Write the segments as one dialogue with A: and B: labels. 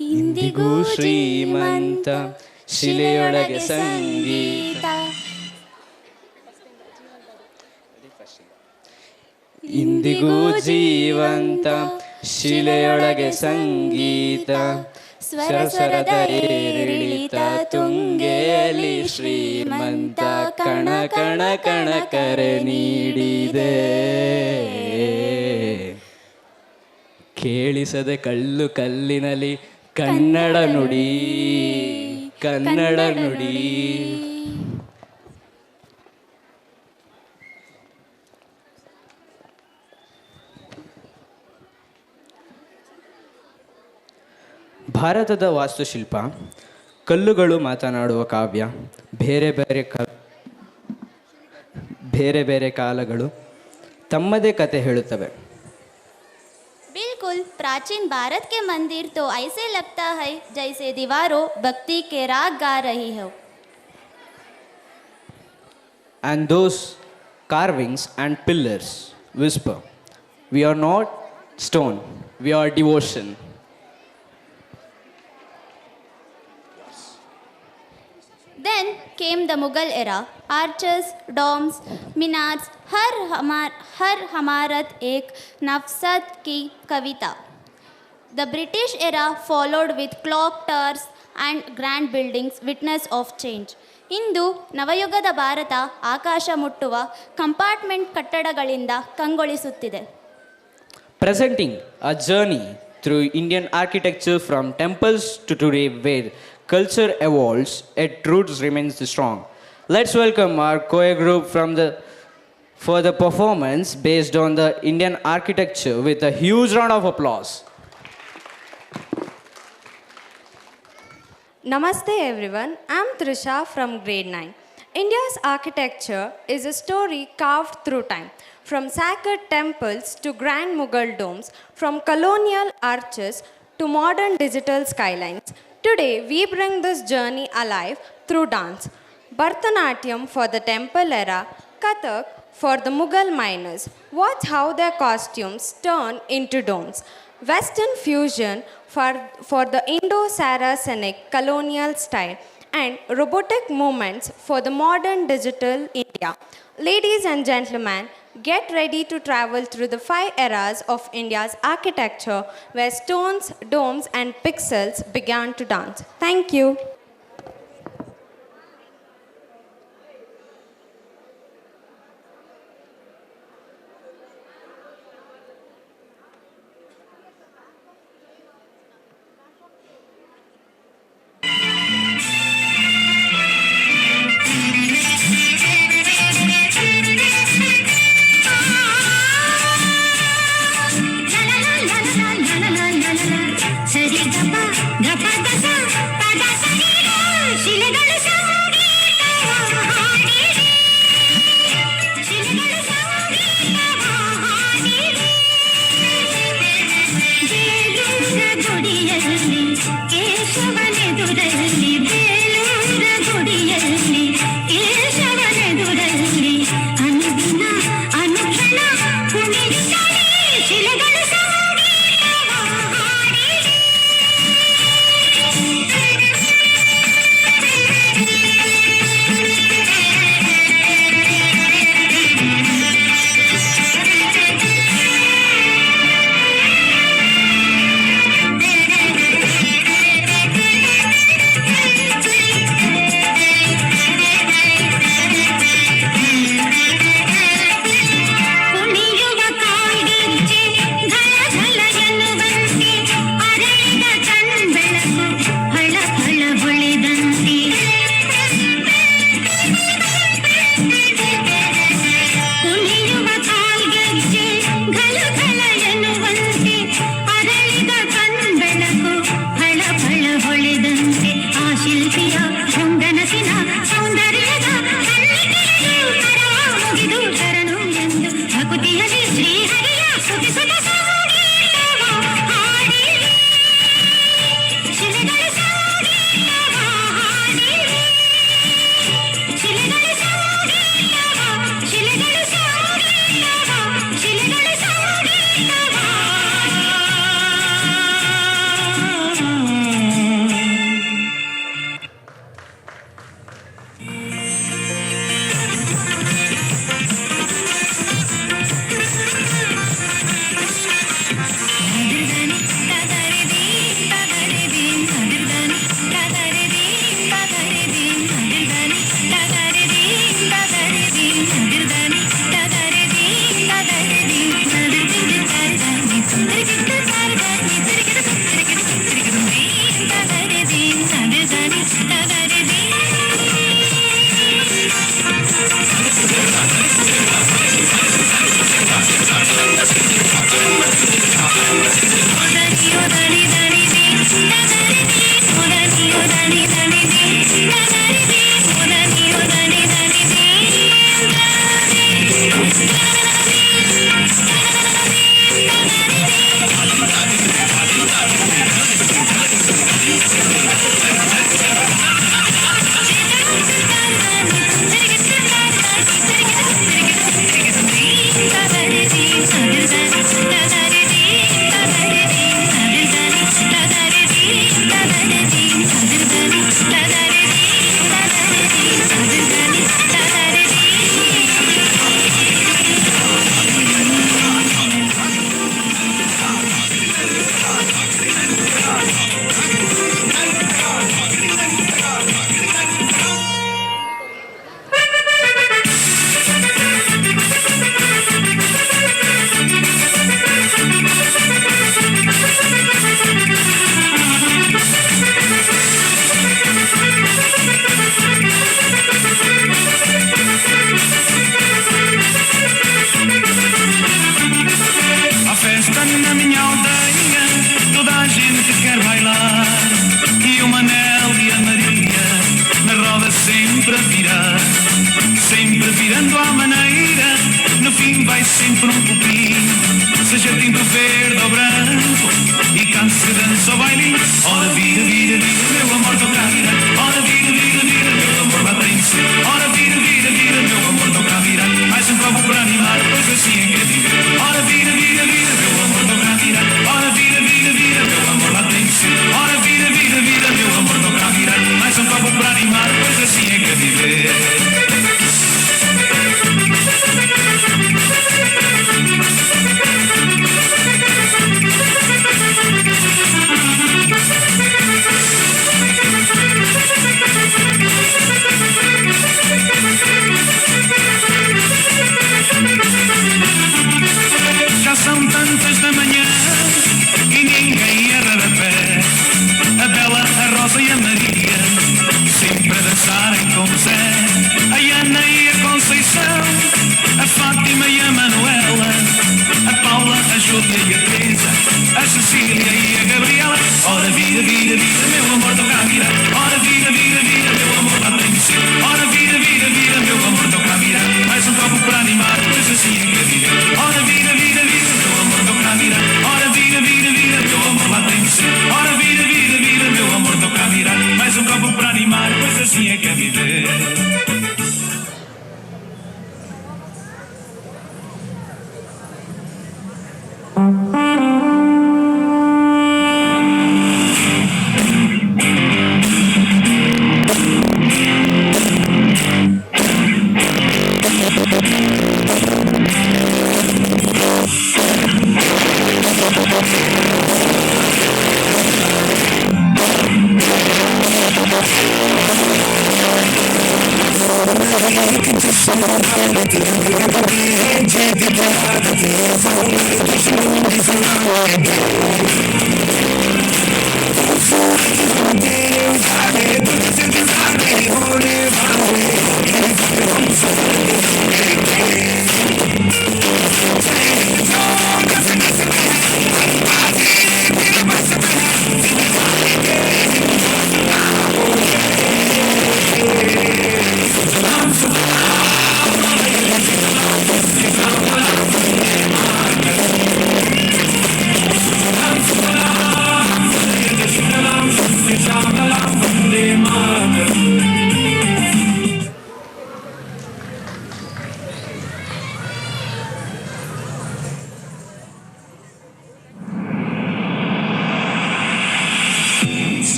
A: ಇಂದಿಗೂ ಶ್ರೀಮಂತ ಶಿಲೆಯೊಳಗೆ ಸಂಗೀತ. ಇಂದಿಗೂ ಜೀವಂತ ಶಿಲೆಯೊಳಗೆ ಸಂಗೀತ. ಸ್ವರಸ್ವರದ ಏರಿಳಿತ ತುಂಗೆಯಲ್ಲಿ ಶ್ರೀಮಂತ ಕಣ ಕಣ ಕಣ ಕರೆ ನೀಡಿದೆ. ಕೇಳಿಸದೆ ಕಲ್ಲು ಕಲ್ಲಿನಲ್ಲಿ ಕನ್ನಡ ನುಡಿ ಕನ್ನಡ ನುಡಿ. ಭಾರತದ ವಾಸ್ತುಶಿಲ್ಪ ಕಲ್ಲುಗಳು ಮಾತನಾಡುವ ಕಾವ್ಯ. ಬೇರೆ ಬೇರೆ ಕಾಲಗಳು ತಮ್ಮದೇ ಕತೆ ಹೇಳುತ್ತವೆ.
B: बिल्कुल प्राचीन भारत के मंदिर तो ऐसे लगता है जैसे दीवारों भक्ति के राग गा रही हो.
A: And those carvings and pillars whisper, "We are not stone, we are devotion."
B: Then came the Mughal era. Arches, domes, minars, हर हमारत एक नफसत की कविता. The British era followed with clock towers and grand buildings, witness of change. ಇಂದು ನವಯುಗದ ಭಾರತ ಆಕಾಶ ಮುಟ್ಟುವ compartment ಕಟ್ಟಡಗಳಿಂದ ಕಂಗೊಳಿಸುತ್ತಿದೆ.
A: Presenting a journey through Indian architecture from temples to today where culture evolves, yet roots remains strong. Let's welcome our choir group for the performance based on the Indian architecture with a huge round of applause.
C: Namaste everyone, I'm Trisha from grade 9. India's architecture is a story carved through time. From sacred temples to grand Mughal domes, from colonial arches to modern digital skylines. Today, we bring this journey alive through dance. Bharatanatyam for the temple era, Kathak for the Mughal miners. Watch how their costumes turn into domes. Western fusion for the Indo-Saracenic colonial style, and robotic movements for the modern digital India. Ladies and gentlemen, get ready to travel through the 5 eras of India's architecture where stones, domes and pixels began to dance. Thank you.
D: Sari gapa gapa gasa pada sari jardim vai sempre um cupim, seja tinto verde ou branco, e canto se dança ao bailinho. Ora vira, vira, vira, meu amor, toca a virar. Ora vira, vira, vira, meu amor, lá tem que ser. Ora vira, vira, vira, meu amor, toca a virar. Mais um copo para animar, pois assim é que é viver. Ora vira, vira, vira, meu amor, toca a virar. Ora vira, vira, vira, meu amor, lá tem que ser. Ora vira, vira, vira, meu amor, toca a virar. Mais um copo para animar, pois assim é que é viver. Já são tantas da manhã e ninguém erra da pé. A Bela, a Rosa e a Maria sempre a dançarem com o Zé. A Ana e a Conceição, a Fátima e a Manuela, a Paula, a Júlia e a Teresa, a Cecília e a Gabriela. Ora vira, vira, vira, meu amor, toca a virar. Ora vira, vira, vira, meu amor, lá tem que ser. Ora vira, vira, vira, meu amor, toca a virar. Mais um copo para animar, pois assim é que é viver. Ora vira, vira, vira, meu amor, toca a virar. Ora vira, vira, vira, meu amor, lá tem que ser. Ora vira, vira, vira, meu amor, toca a virar. Mais um copo para animar, pois assim é que é viver.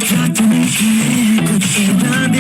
E: Try to make it good,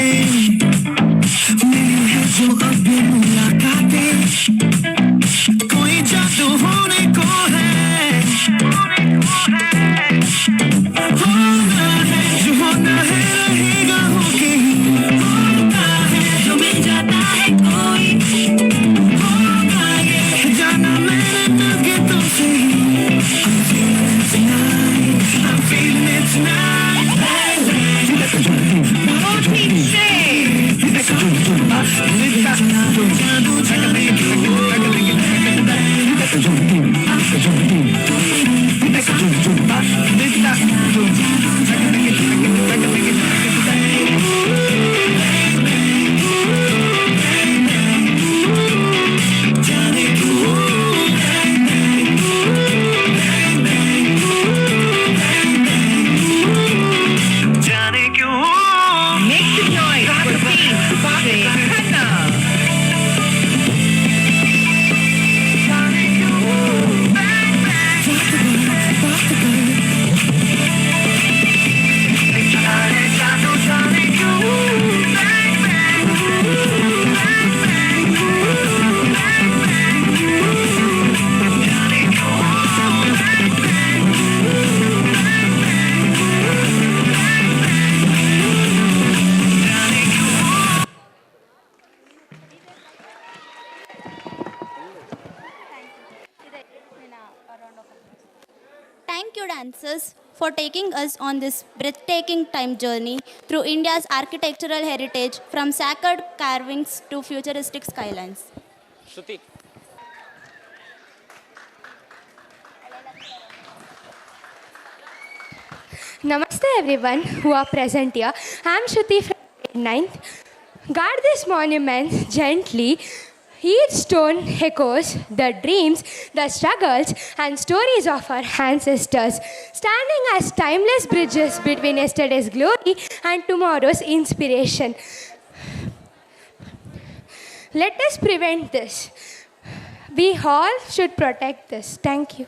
B: Francis, for taking us on this breathtaking time journey through India's architectural heritage from sacred carvings to futuristic skylines.
A: Shruti.
E: Namaste everyone who are present here. I am Shruti from grade 9th. Guard this monument gently. Each stone echoes the dreams, the struggles, and stories of our ancestors, standing as timeless bridges between yesterday's glory and tomorrow's inspiration. Let us prevent this. We all should protect this. Thank you.